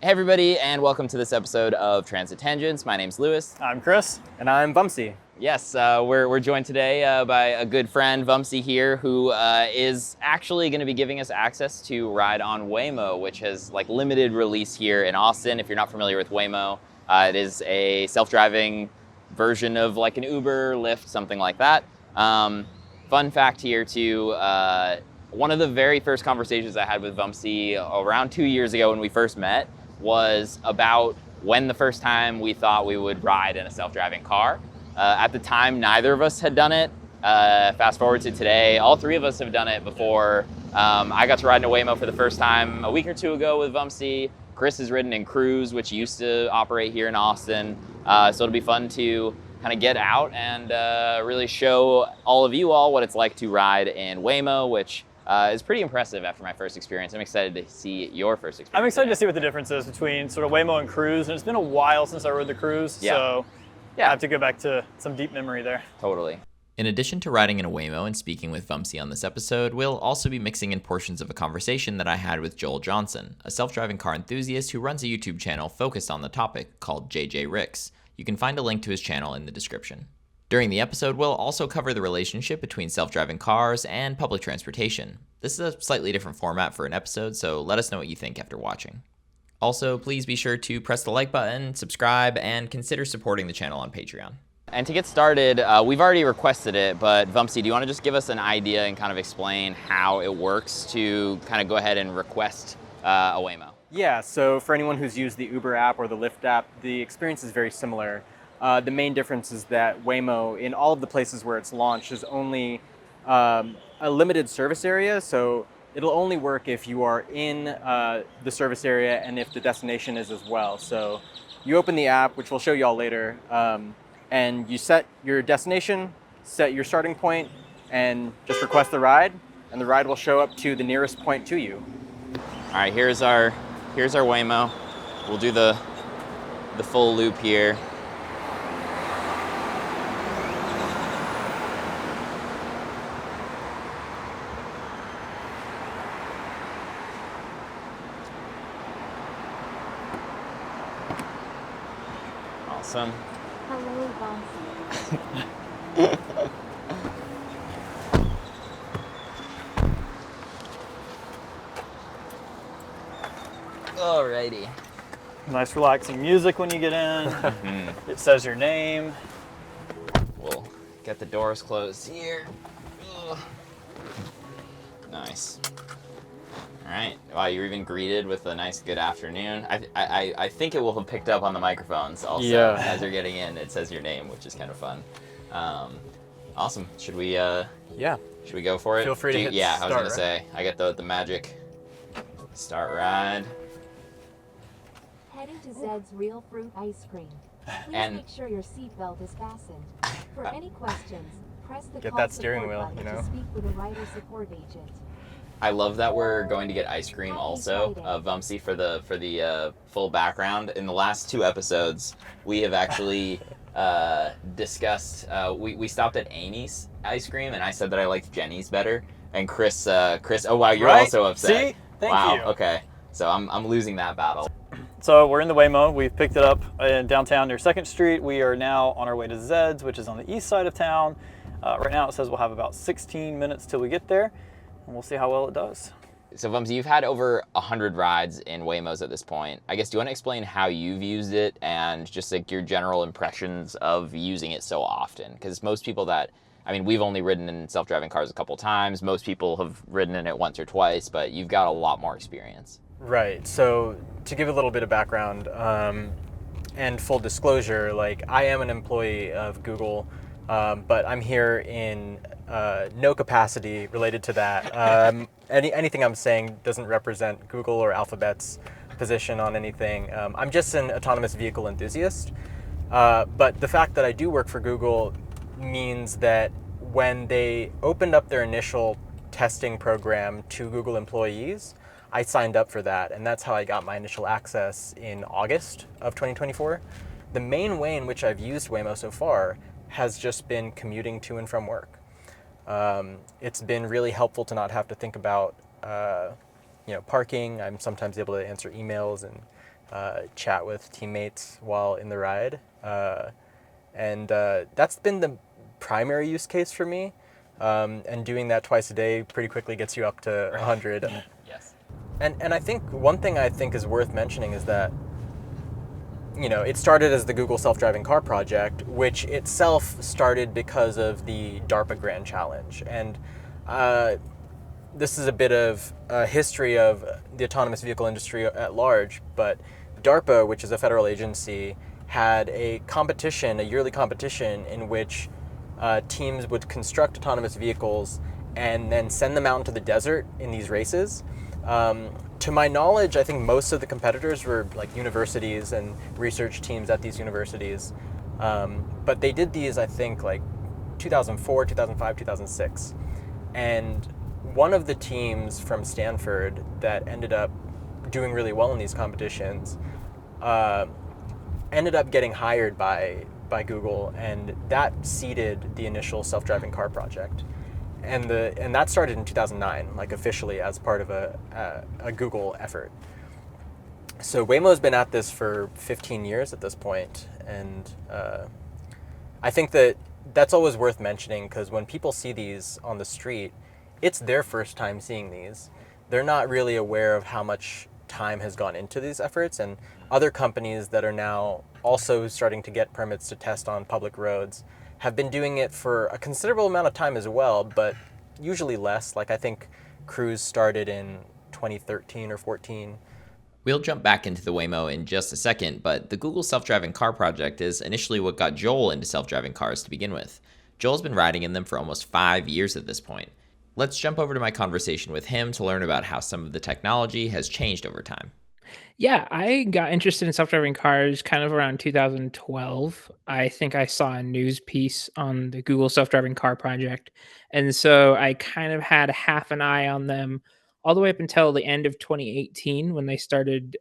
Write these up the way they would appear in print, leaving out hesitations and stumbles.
Hey everybody, and welcome to this episode of Transit Tangents. My name's Lewis. I'm Chris. And I'm Vamsi. Yes, we're joined today by a good friend, Vamsi here, who is actually going to be giving us access to ride on Waymo, which has like limited release here in Austin. If you're not familiar with Waymo, it is a self-driving version of like an Uber, Lyft, something like that. Fun fact here too, one of the very first conversations I had with Vamsi around 2 years ago when we first met was about when the first time we thought we would ride in a self-driving car. At the time, neither of us had done it. Fast forward to today, all three of us have done it before. I got to ride in a Waymo for the first time a week or two ago with Vamsi. Chris has ridden in Cruise, which used to operate here in Austin. So it'll be fun to kind of get out and really show all of you all what it's like to ride in Waymo, which is pretty impressive after my first experience. I'm excited to see your first experience. I'm excited to see what the difference is between sort of Waymo and Cruise, and it's been a while since I rode the Cruise, so I have to go back to some deep memory there. Totally. In addition to riding in a Waymo and speaking with Vamsi on this episode, we'll also be mixing in portions of a conversation that I had with Joel Johnson, a self-driving car enthusiast who runs a YouTube channel focused on the topic called JJ Ricks. You can find a link to his channel in the description. During the episode, we'll also cover the relationship between self-driving cars and public transportation. This is a slightly different format for an episode, so let us know what you think after watching. Also, please be sure to press the like button, subscribe, and consider supporting the channel on Patreon. And to get started, we've already requested it, but Vamsi, do you want to just give us an idea and kind of explain how it works to kind of go ahead and request a Waymo? Yeah, so for anyone who's used the Uber app or the Lyft app, the experience is very similar. The main difference is that Waymo, in all of the places where it's launched, is only a limited service area, so it'll only work if you are in the service area and if the destination is as well. So you open the app, which we'll show you all later, and you set your destination, set your starting point, and just request the ride, and the ride will show up to the nearest point to you. All right, here's our Waymo. We'll do the full loop here. Awesome. Hello, Vamsi. Alrighty. Nice relaxing music when you get in. It says your name. We'll get the doors closed here. Ugh. Nice. All right. Wow, you're even greeted with a nice good afternoon. I think it will have picked up on the microphones also as you're getting in. It says your name, which is kind of fun. Awesome. Should we? Should we go for it? Feel free to hit I was start, gonna say I get the magic start ride. Heading to Zed's Real Fruit Ice Cream. Please And- make sure your seatbelt is fastened. For any questions, press the Get call that steering support wheel, button you know? to speak with a rider support agent. I love that we're going to get ice cream also, Vamsi, for the full background. In the last 2 episodes, we have actually discussed. We stopped at Amy's ice cream, and I said that I liked Jenny's better. And Chris. Oh wow, you're Right? also upset. See? Thank wow. you. Okay. So I'm losing that battle. So we're in the Waymo. We've picked it up in downtown near 2nd Street. We are now on our way to Zed's, which is on the east side of town. Right now it says we'll have about 16 minutes till we get there, and we'll see how well it does. So Vamsi, you've had over 100 rides in Waymos at this point. I guess, do you want to explain how you've used it and just like your general impressions of using it so often? Because most people we've only ridden in self-driving cars a couple times. Most people have ridden in it once or twice, but you've got a lot more experience. Right, so to give a little bit of background and full disclosure, like I am an employee of Google, but I'm here in no capacity related to that. Anything I'm saying doesn't represent Google or Alphabet's position on anything. I'm just an autonomous vehicle enthusiast, but the fact that I do work for Google means that when they opened up their initial testing program to Google employees, I signed up for that, and that's how I got my initial access in August of 2024. The main way in which I've used Waymo so far has just been commuting to and from work. It's been really helpful to not have to think about parking. I'm sometimes able to answer emails chat with teammates while in the ride. And that's been the primary use case for me. And doing that twice a day pretty quickly gets you up to 100. Yes. And I think one thing I think is worth mentioning is that, it started as the Google self-driving car project, which itself started because of the DARPA Grand Challenge. And this is a bit of a history of the autonomous vehicle industry at large, but DARPA, which is a federal agency, had a competition, a yearly competition, in which teams would construct autonomous vehicles and then send them out into the desert in these races. To my knowledge, I think most of the competitors were like universities and research teams at these universities. But they did these, I think, like 2004, 2005, 2006. And one of the teams from Stanford that ended up doing really well in these competitions ended up getting hired by Google, and that seeded the initial self-driving car project. And that started in 2009, like officially as part of a Google effort. So Waymo's been at this for 15 years at this point, and I think that's always worth mentioning, because when people see these on the street, it's their first time seeing these. They're not really aware of how much time has gone into these efforts, and other companies that are now also starting to get permits to test on public roads have been doing it for a considerable amount of time as well, but usually less. Like I think Cruise started in 2013 or 14. We'll jump back into the Waymo in just a second, but the Google self-driving car project is initially what got Joel into self-driving cars to begin with. Joel's been riding in them for almost 5 years at this point. Let's jump over to my conversation with him to learn about how some of the technology has changed over time. Yeah, I got interested in self-driving cars kind of around 2012. I think I saw a news piece on the Google self-driving car project. And so I kind of had half an eye on them all the way up until the end of 2018 when they started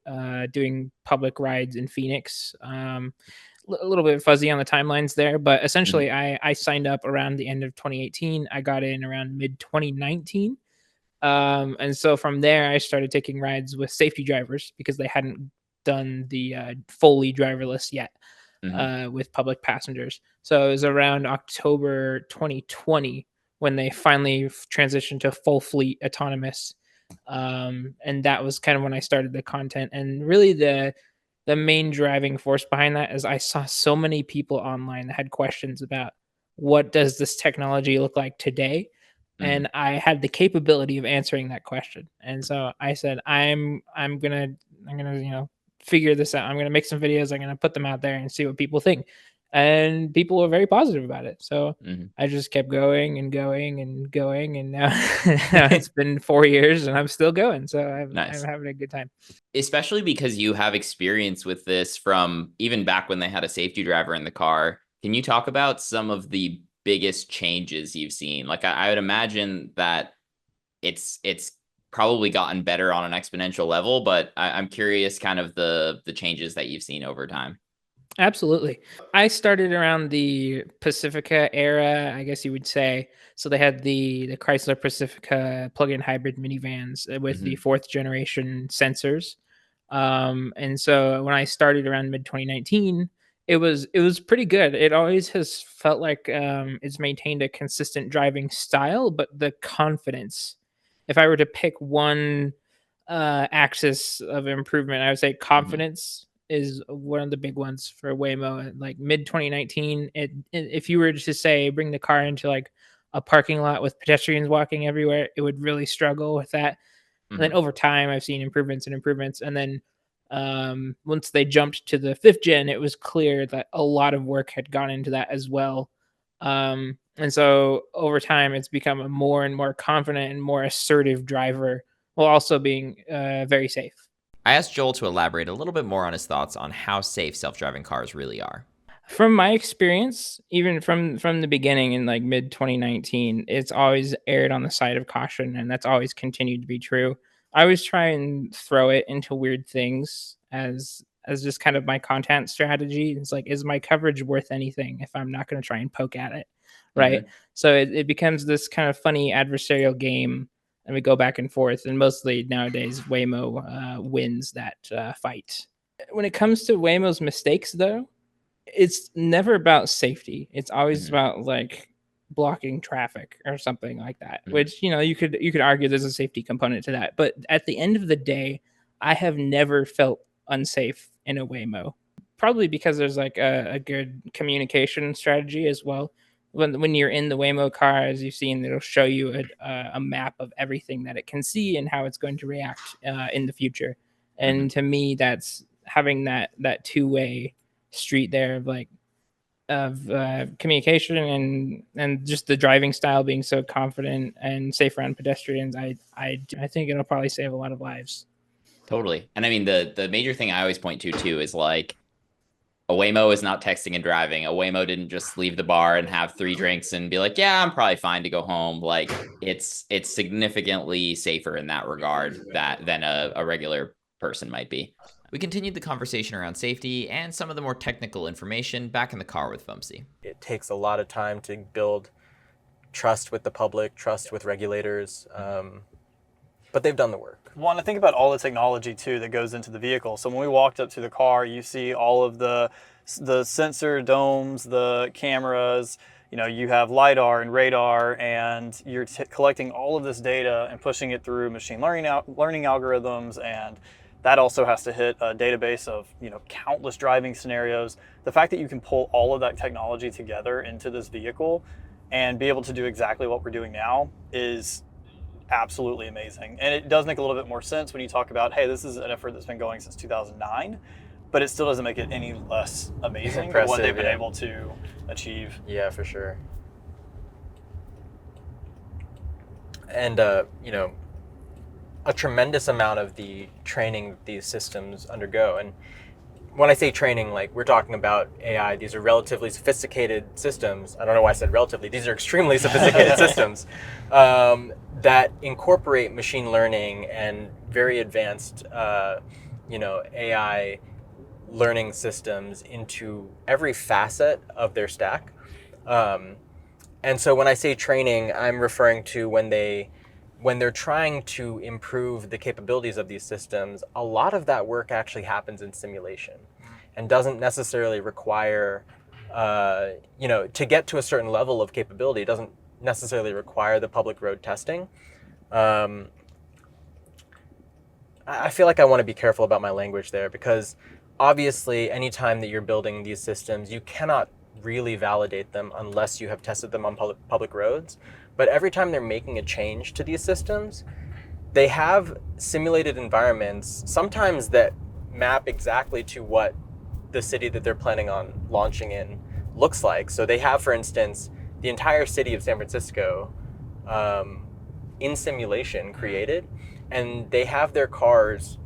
doing public rides in Phoenix. A little bit fuzzy on the timelines there, but Mhm. essentially I signed up around the end of 2018. I got in around mid 2019. And so from there, I started taking rides with safety drivers because they hadn't done the fully driverless yet Mhm. with public passengers. So it was around October 2020 when they finally transitioned to full fleet autonomous. And that was kind of when I started the content. And really, the main driving force behind that is I saw so many people online that had questions about what does this technology look like today, Mhm. and I had the capability of answering that question. And so I said, I'm gonna figure this out. I'm gonna make some videos. I'm gonna put them out there and see what people think. And people were very positive about it. So Mhm. I just kept going and going and going, and now, now it's been 4 years and I'm still going. So I'm Nice. having a good time. Especially because you have experience with this from even back when they had a safety driver in the car. Can you talk about some of the biggest changes you've seen? Like I would imagine that it's probably gotten better on an exponential level, but I'm curious kind of the changes that you've seen over time. Absolutely. I started around the Pacifica era, I guess you would say. So they had the Chrysler Pacifica plug-in hybrid minivans with the Mhm. fourth generation sensors. And so when I started around mid 2019, it was pretty good. It always has felt like it's maintained a consistent driving style, but the confidence. If I were to pick one axis of improvement, I would say Mhm. confidence is one of the big ones for Waymo. Like mid 2019, if you were to say bring the car into like a parking lot with pedestrians walking everywhere, it would really struggle with that. And then Mhm. over time, I've seen improvements and improvements. And then once they jumped to the fifth gen, it was clear that a lot of work had gone into that as well. And so over time, it's become a more and more confident and more assertive driver, while also being very safe. I asked Joel to elaborate a little bit more on his thoughts on how safe self-driving cars really are. From my experience, even from the beginning in like mid 2019, it's always erred on the side of caution, and that's always continued to be true. I always try and throw it into weird things as just kind of my content strategy. It's like, is my coverage worth anything if I'm not going to try and poke at it, right? Mhm. So it becomes this kind of funny adversarial game, and we go back and forth. And mostly nowadays, Waymo wins that fight. when it comes to Waymo's mistakes, though, it's never about safety. It's always Mhm. about like blocking traffic or something like that. Mhm. Which you could argue there's a safety component to that. But at the end of the day, I have never felt unsafe in a Waymo. Probably because there's like a good communication strategy as well. When you're in the Waymo car, as you've seen, it'll show you a map of everything that it can see and how it's going to react in the future. Mhm. And to me, that's having that two-way street there of like of communication and just the driving style being so confident and safe around pedestrians. I think it'll probably save a lot of lives. Totally. And I mean, the major thing I always point to too is like a Waymo is not texting and driving. A Waymo didn't just leave the bar and have 3 drinks and be like, yeah, I'm probably fine to go home. Like it's significantly safer in that regard than a regular person might be. We continued the conversation around safety and some of the more technical information back in the car with Vamsi. It takes a lot of time to build trust with the public, trust with regulators, but they've done the work. Well, and I think about all the technology too that goes into the vehicle. So when we walked up to the car, you see all of the sensor domes, the cameras. You know, you have lidar and radar, and you're collecting all of this data and pushing it through machine learning algorithms, and that also has to hit a database of countless driving scenarios. The fact that you can pull all of that technology together into this vehicle and be able to do exactly what we're doing now is absolutely amazing. And it does make a little bit more sense when you talk about, hey, this is an effort that's been going since 2009, but it still doesn't make it any less amazing than what they've been able to achieve. Yeah, for sure. And, a tremendous amount of the training these systems undergo. And when I say training, like we're talking about AI, these are relatively sophisticated systems. I don't know why I said relatively. These are extremely sophisticated systems that incorporate machine learning and very advanced, AI learning systems into every facet of their stack. And so when I say training, I'm referring to when they're trying to improve the capabilities of these systems, a lot of that work actually happens in simulation and doesn't necessarily require, to get to a certain level of capability, it doesn't necessarily require the public road testing. I feel like I want to be careful about my language there because obviously anytime that you're building these systems, you cannot really validate them unless you have tested them on public roads. But every time they're making a change to these systems, they have simulated environments, sometimes that map exactly to what the city that they're planning on launching in looks like. So they have, for instance, the entire city of San Francisco in simulation created, and they have their cars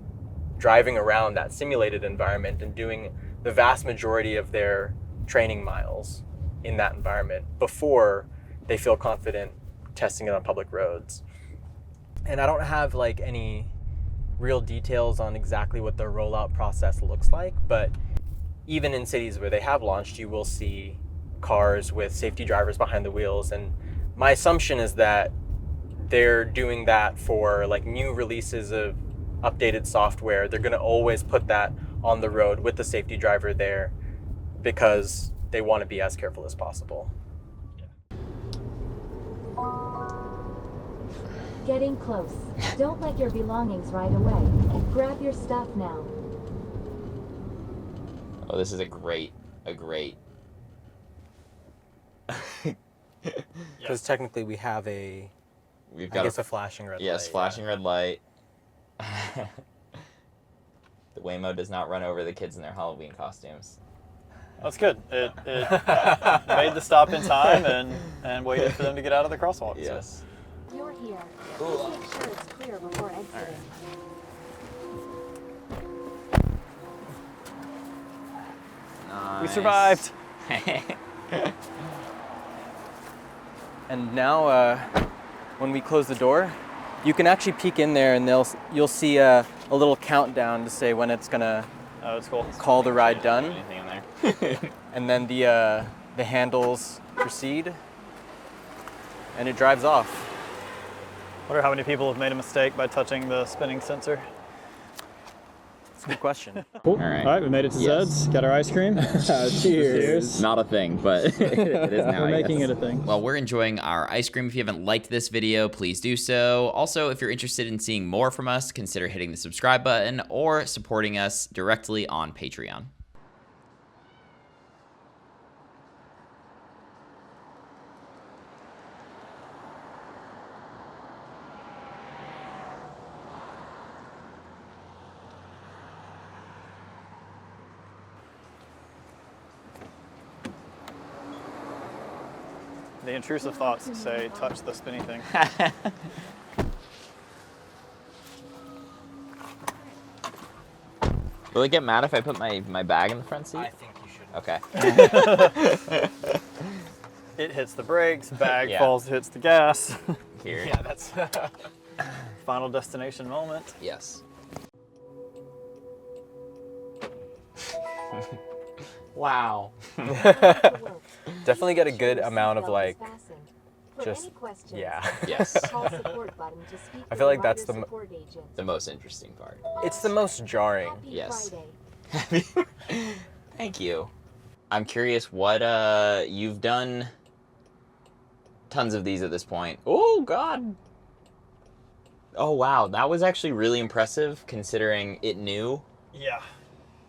driving around that simulated environment and doing the vast majority of their training miles in that environment before they feel confident testing it on public roads. And I don't have like any real details on exactly what the rollout process looks like, but even in cities where they have launched, you will see cars with safety drivers behind the wheels. And my assumption is that they're doing that for like new releases of updated software. They're going to always put that on the road with the safety driver there because they want to be as careful as possible. Getting close. Don't let your belongings right away. Grab your stuff now. Oh, this is a great. Because technically we have We've got a flashing red light. Yes, flashing red light. The Waymo does not run over the kids in their Halloween costumes. That's good. It made the stop in time and waited for them to get out of the crosswalk. Yes. You're here. Make sure it's clear before exiting. We survived. And now, when we close the door, you can actually peek in there, and you'll see a little countdown to say when it's gonna Oh, that's cool. call the ride done, Anything in there? and then the handles proceed, and it drives off. Wonder how many people have made a mistake by touching the spinning sensor. It's a good question. Cool. All right. All right, we made it to Yes. Zed's. Got our ice cream. Cheers. Not a thing, but it is now. We're I making guess. it a thing. Well, we're enjoying our ice cream. If you haven't liked this video, please do so. Also, if you're interested in seeing more from us, consider hitting the subscribe button or supporting us directly on Patreon. The intrusive thoughts say, touch the spinny thing. Will it get mad if I put my bag in the front seat? I think you should. Okay. It hits the brakes, bag Yeah. falls, hits the gas. Here. Yeah, that's. Final destination moment. Yes. Wow. Definitely get a good amount of like. For just- any questions, Yeah. Yes. call support button to speak I with feel a like that's rider the support agent. The most interesting part. It's the most jarring. Happy Yes. Friday. Thank you. I'm curious what you've done tons of these at this point. Oh god. Oh wow, that was actually really impressive considering it knew Yeah.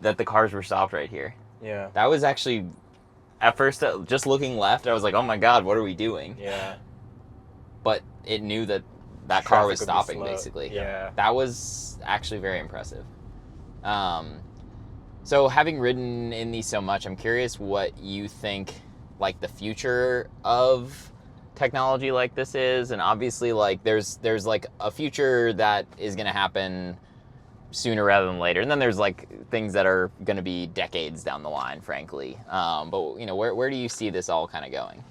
that the cars were stopped right here. Yeah. That was actually at first just looking left, I was like, "Oh my god, what are we doing?" Yeah. But it knew that that car was Traffic would be stopping slow. basically. Yeah. That was actually very impressive. So having ridden in these so much, I'm curious what you think like the future of technology like this is, and obviously like there's like a future that is going to happen sooner rather than later, and then there's like things that are going to be decades down the line, frankly. But you know, where do you see this all kind of going?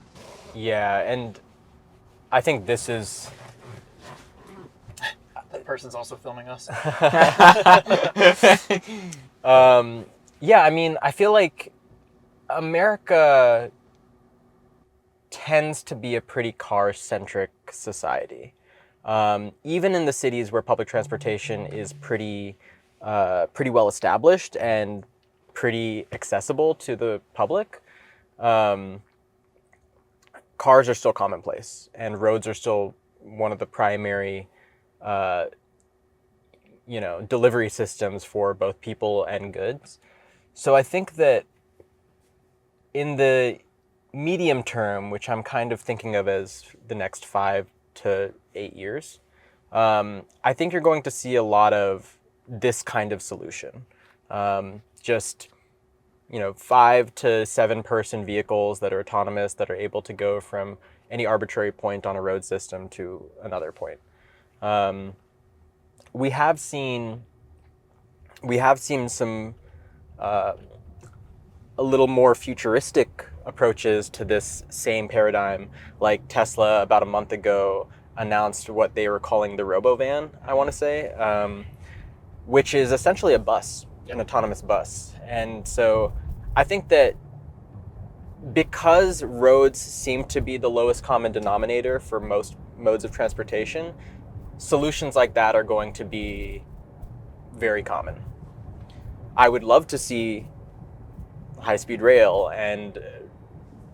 Yeah, and I think this is. That person's also filming us. Yeah, I mean, I feel like America tends to be a pretty car-centric society. Even in the cities where public transportation is pretty well established and pretty accessible to the public, cars are still commonplace, and roads are still one of the primary delivery systems for both people and goods. So I think that in the medium term, which I'm kind of thinking of as the next 5 to 8 years, I think you're going to see a lot of this kind of solution. Just 5 to 7 person vehicles that are autonomous, that are able to go from any arbitrary point on a road system to another point. We have seen some a little more futuristic approaches to this same paradigm, like Tesla about a month ago announced what they were calling the Robovan, I want to say, which is essentially a bus, an autonomous bus. And so I think that because roads seem to be the lowest common denominator for most modes of transportation, solutions like that are going to be very common. I would love to see high-speed rail and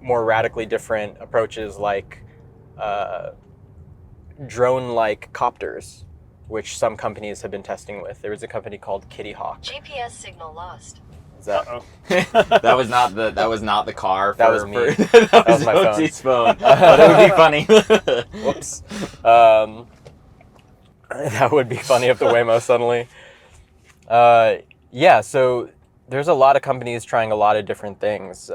more radically different approaches like drone-like copters, which some companies have been testing with. There was a company called Kitty Hawk. GPS signal lost. Is that, that was not the car. That was me. that was my phone. Vamsi's phone. But it would be funny. Whoops. That would be funny if the Waymo suddenly. Yeah, so there's a lot of companies trying a lot of different things.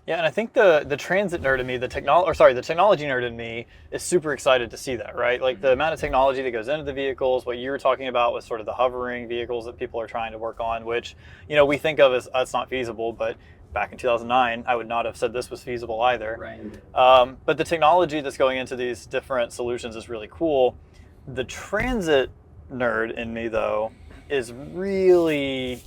Yeah, and I think the transit nerd in me, the technology nerd in me is super excited to see that, right? Like the amount of technology that goes into the vehicles, what you were talking about was sort of the hovering vehicles that people are trying to work on, which, we think of as that's not feasible, but back in 2009, I would not have said this was feasible either. Right. But the technology that's going into these different solutions is really cool. The transit nerd in me, though, is really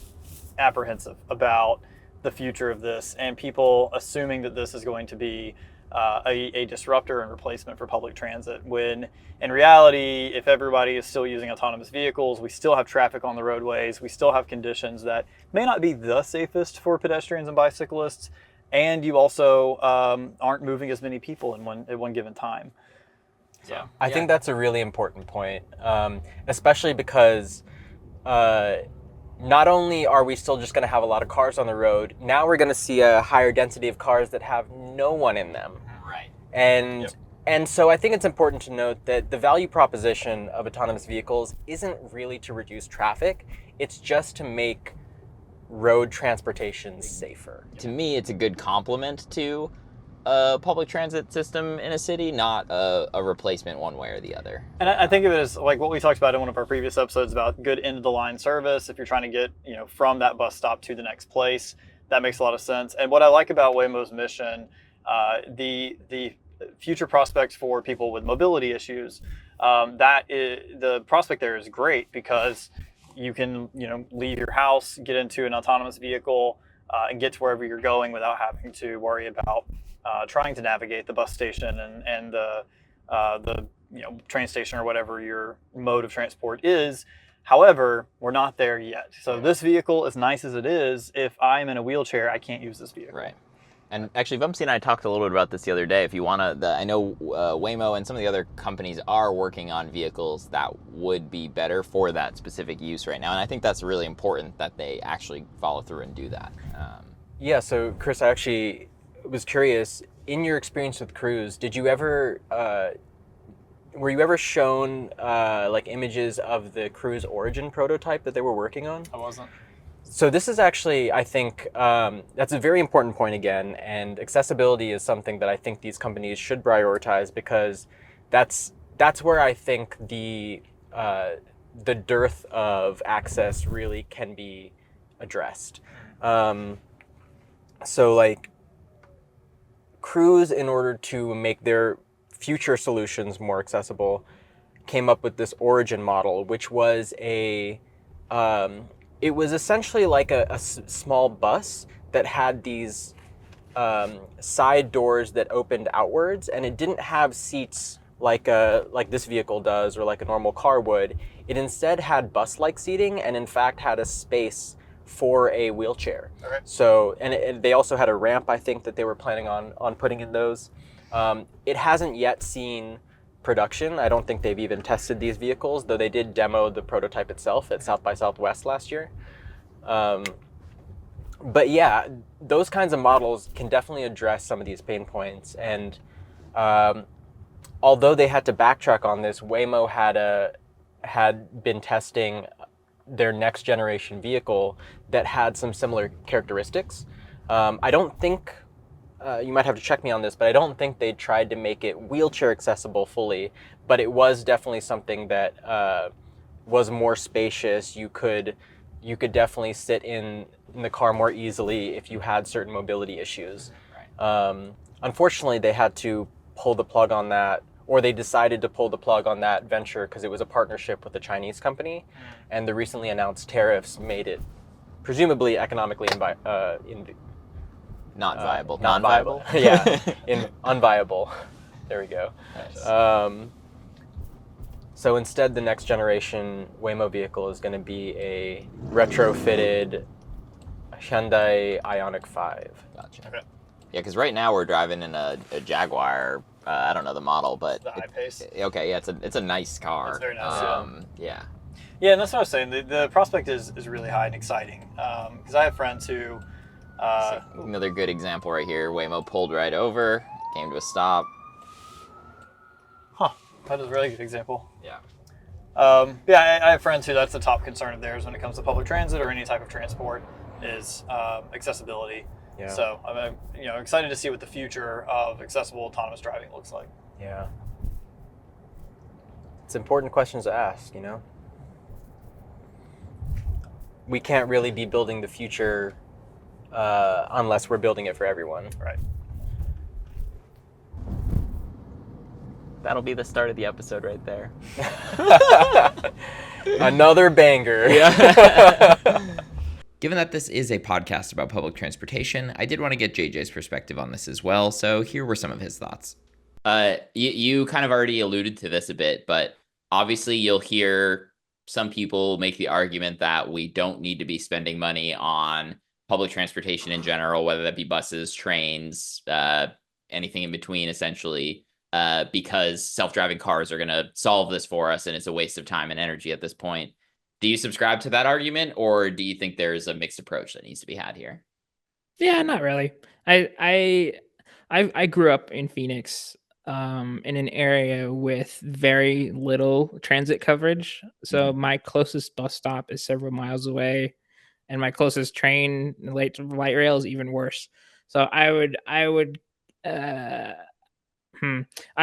apprehensive about the future of this and people assuming that this is going to be a disruptor and replacement for public transit, when in reality, if everybody is still using autonomous vehicles, we still have traffic on the roadways, we still have conditions that may not be the safest for pedestrians and bicyclists, and you also aren't moving as many people at one given time. Yeah. I think that's a really important point, especially because not only are we still just going to have a lot of cars on the road, now we're going to see a higher density of cars that have no one in them. Right. And so I think it's important to note that the value proposition of autonomous vehicles isn't really to reduce traffic, it's just to make road transportation safer. To me, it's a good complement to a public transit system in a city, not a replacement one way or the other. And I think of it as like what we talked about in one of our previous episodes about good end-of-the-line service. If you're trying to get from that bus stop to the next place, that makes a lot of sense. And what I like about Waymo's mission, the future prospects for people with mobility issues, the prospect there is great because you can leave your house, get into an autonomous vehicle, and get to wherever you're going without having to worry about trying to navigate the bus station and the train station or whatever your mode of transport is. However, we're not there yet. So this vehicle, as nice as it is, if I'm in a wheelchair, I can't use this vehicle. Right. And actually, Vamsi and I talked a little bit about this the other day. If you want to, I know Waymo and some of the other companies are working on vehicles that would be better for that specific use right now. And I think that's really important that they actually follow through and do that. Yeah, so Chris, I actually was curious, in your experience with Cruise, did you ever, were you ever shown like images of the Cruise Origin prototype that they were working on? I wasn't. So this is actually, I think, that's a very important point again, and accessibility is something that I think these companies should prioritize, because that's where I think the dearth of access really can be addressed. So like Cruise, in order to make their future solutions more accessible, came up with this Origin model, which was it was essentially like a small bus that had these side doors that opened outwards, and it didn't have seats like this vehicle does or like a normal car would. It instead had bus-like seating, and in fact had a space for a wheelchair. Okay. So, and they also had a ramp, I think, that they were planning on putting in those. It hasn't yet seen production. I don't think they've even tested these vehicles, though they did demo the prototype itself at South by Southwest last year. But yeah, those kinds of models can definitely address some of these pain points. And although they had to backtrack on this, Waymo had been testing their next generation vehicle that had some similar characteristics. I don't think, you might have to check me on this, but I don't think they tried to make it wheelchair accessible fully, but it was definitely something that was more spacious. You could definitely sit in the car more easily if you had certain mobility issues. Right. Unfortunately, they had to pull the plug on that, or they decided to pull the plug on that venture because it was a partnership with a Chinese company, and the recently announced tariffs made it presumably economically Not viable. Non-viable. Yeah, unviable. There we go. Nice. So instead, the next generation Waymo vehicle is going to be a retrofitted Hyundai Ioniq 5. Gotcha. Okay. Yeah, because right now we're driving in a Jaguar. I don't know the model, but The I-Pace. Okay, yeah, it's a nice car. It's very nice. Yeah. Yeah, and that's what I was saying. The prospect is really high and exciting. Because I have friends who. Another good example right here. Waymo pulled right over, came to a stop. Huh. That is a really good example. Yeah. Yeah, I have friends who that's the top concern of theirs when it comes to public transit or any type of transport is accessibility. Yeah. So I'm excited to see what the future of accessible autonomous driving looks like. Yeah. It's important questions to ask, We can't really be building the future unless we're building it for everyone. Right. That'll be the start of the episode right there. Another banger. Yeah. Given that this is a podcast about public transportation, I did want to get JJ's perspective on this as well, so here were some of his thoughts. You kind of already alluded to this a bit, but obviously you'll hear some people make the argument that we don't need to be spending money on public transportation in general, whether that be buses, trains, anything in between, essentially, because self-driving cars are going to solve this for us, and it's a waste of time and energy at this point. Do you subscribe to that argument, or do you think there's a mixed approach that needs to be had here? Yeah, not really. I grew up in Phoenix, in an area with very little transit coverage. So my closest bus stop is several miles away, and my closest train light rail is even worse. So I would I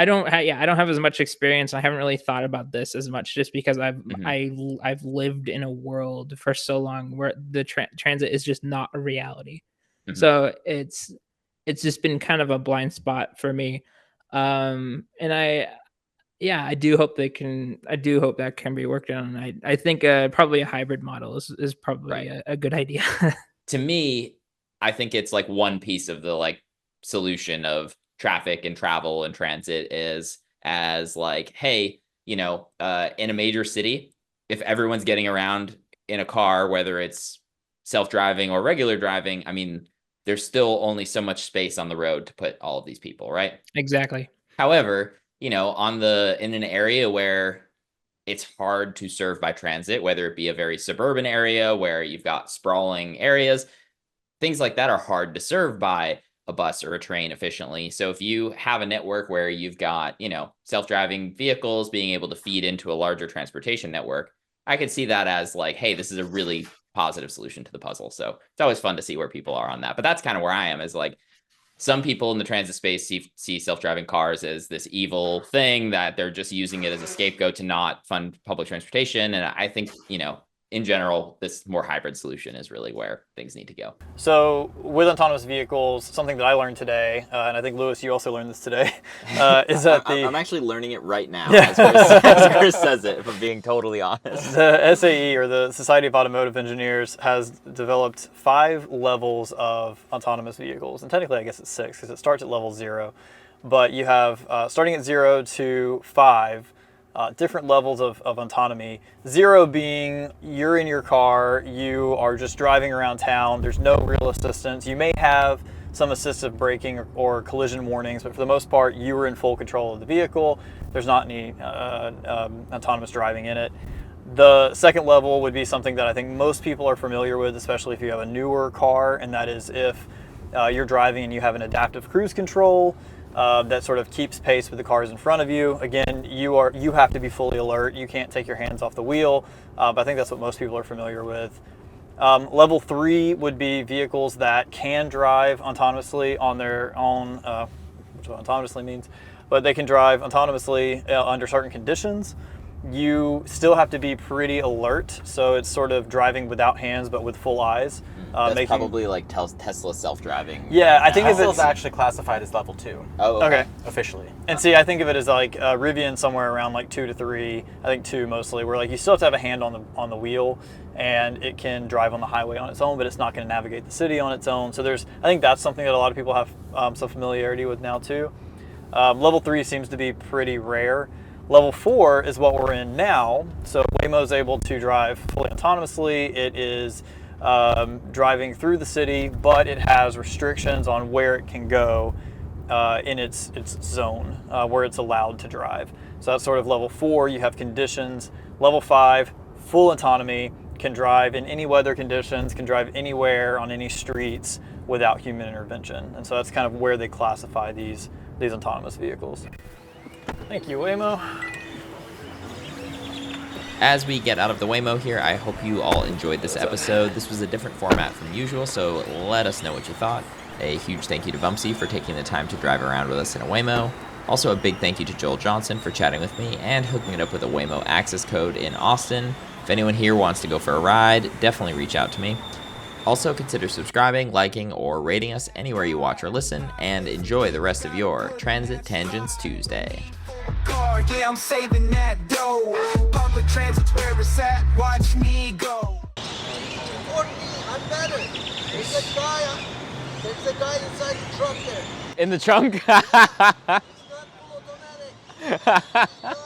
don't have as much experience. I haven't really thought about this as much just because I've lived in a world for so long where the transit is just not a reality. So it's just been kind of a blind spot for me. And I do hope that can be worked on. I think probably a hybrid model is probably Right. a good idea. To me, I think it's like one piece of the like solution of traffic and travel and transit is as like, hey, in a major city, if everyone's getting around in a car, whether it's self-driving or regular driving, I mean, there's still only so much space on the road to put all of these people, right? Exactly. However, in an area where it's hard to serve by transit, whether it be a very suburban area where you've got sprawling areas, things like that are hard to serve by a bus or a train efficiently. So if you have a network where you've got, self-driving vehicles being able to feed into a larger transportation network, I could see that as like, hey, this is a really positive solution to the puzzle. So it's always fun to see where people are on that. But that's kind of where I am, is like, some people in the transit space see self-driving cars as this evil thing that they're just using it as a scapegoat to not fund public transportation. And I think, in general, this more hybrid solution is really where things need to go. So with autonomous vehicles, something that I learned today, and I think Lewis, you also learned this today, is that I'm actually learning it right now, Yeah. as Chris says it, if I'm being totally honest. the SAE, or the Society of Automotive Engineers, has developed 5 levels of autonomous vehicles, and technically I guess it's 6 because it starts at level 0. But you have starting at 0 to 5. Different levels of autonomy. 0 being you're in your car, you are just driving around town, there's no real assistance. You may have some assistive braking or collision warnings, but for the most part, you are in full control of the vehicle. There's not any autonomous driving in it. The second level would be something that I think most people are familiar with, especially if you have a newer car, and that is if you're driving and you have an adaptive cruise control that sort of keeps pace with the cars in front of you. Again, you have to be fully alert. You can't take your hands off the wheel, but I think that's what most people are familiar with. Level 3 would be vehicles that can drive autonomously on their own, which is what autonomously means, but they can drive autonomously under certain conditions. You still have to be pretty alert, so it's sort of driving without hands but with full eyes. That's probably like Tesla self-driving. Yeah, I think Tesla's it's actually classified as level 2 Oh, okay. officially. And see, I think of it as like Rivian somewhere around like 2 to 3. I think 2 mostly, where like you still have to have a hand on the wheel, and it can drive on the highway on its own, but it's not going to navigate the city on its own. So I think that's something that a lot of people have some familiarity with now too. Level 3 seems to be pretty rare. Level 4 is what we're in now. So Waymo is able to drive fully autonomously. It is driving through the city, but it has restrictions on where it can go in its zone, where it's allowed to drive. So that's sort of level 4. You have conditions. Level 5, full autonomy, can drive in any weather conditions, can drive anywhere on any streets without human intervention. And so that's kind of where they classify these autonomous vehicles. Thank you, Waymo. As we get out of the Waymo here, I hope you all enjoyed this episode. This was a different format from usual, so let us know what you thought. A huge thank you to Vamsi for taking the time to drive around with us in a Waymo. Also a big thank you to Joel Johnson for chatting with me and hooking it up with a Waymo access code in Austin. If anyone here wants to go for a ride, definitely reach out to me. Also consider subscribing, liking, or rating us anywhere you watch or listen, and enjoy the rest of your Transit Tangents Tuesday. Yeah, I'm saving that dough. Public transit's where it's at. Watch me go. There's a guy inside the truck there. In the trunk? It's not full automatic.